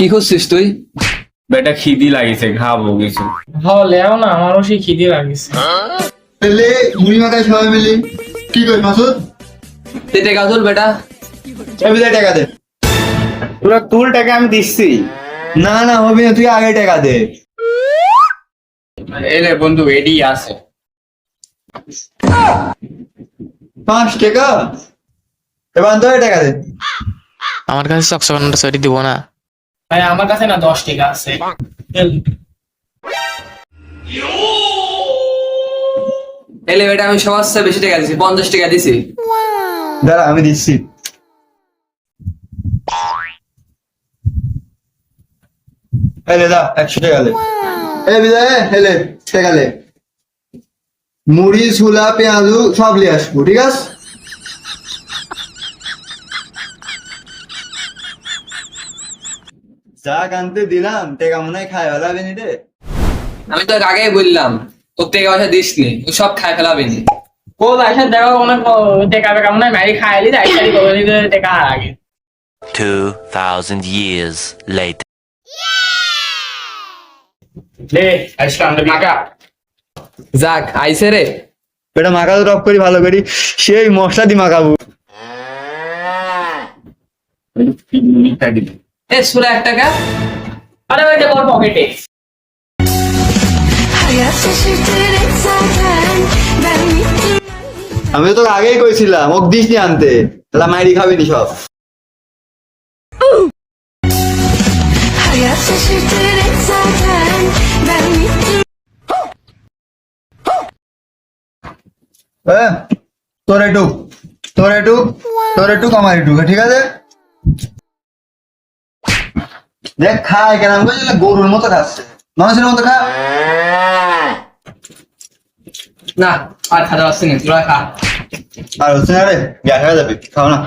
কি করছিস তুই? বেটা খিদি লাগিছে, খাবো কিছু। লেও না, আমারও সেই খিদে লাগিছে। তাহলে মুড়ি মাখায় সবাই মিলে কি করি মাসুদ? তুই টেকা তুল বেটা। এই বিদায় টাকা দে। তোরা তুল টাকা আমি দিচ্ছি। না না হবে না, তুই আগে টাকা দে। এলে বন্ধু এডি আছে। 5 টাকা? এবার তো টাকা দে। আমার কাছে চকচকানোটা সরি দিব না। ভাই আমার কাছে না 10 টাকা আছে। এলে বেটা, আমি সবার চেয়ে বেশি টাকা দিছি, 50 টাকা দিছি। দাঁড়া আমি দিচ্ছি। এলে দা 100 টাকা দে। এই বিদায় এলে টাকা দে। মুড়ি ছোলা পেঁয়াজু সব নিয়ে আসবো, ঠিক আছে? যা আনতে দিলাম টাকা মনে হয় খাই ফেলাবে নি রে। আমি তো আগেই বললাম তোর টাকা পয়সা দিস নি, তুই সব খাই ফেলাবি নি। ও আইসা দেখো অনেক টাকা বেকা মনে হয় মারি খাইলি আইসারি করে দিতে টাকা আগে। 2,000 years later. লে আজকে আমাদের মাকা। যাক আইসে রে। বেটা মাখা তো টপ করি ভালো করি, সেই মশলা দি মাখাবো। এ সুরা 1 টাকা। আরে ভাই দেখো পকেটে। Hayat şaşırtarak zaten ben bittim. আমি তো তোকে আগেই কইছিলাম ওক দিস নি আনতে, তাহলে মাইরি খাবি নি সব। Hayat şaşırtarak zaten ben bittim. তোর একটু আমার একটু, ঠিক আছে? দেখ খায় কেন আমি বলছি গরুর মতো খাচ্ছে, মানুষের মতো খা। না আর খাওয়া আসছে না, তোরা খা। আর হচ্ছে না রে, গ্যাস হয়ে যাবে, খাও না।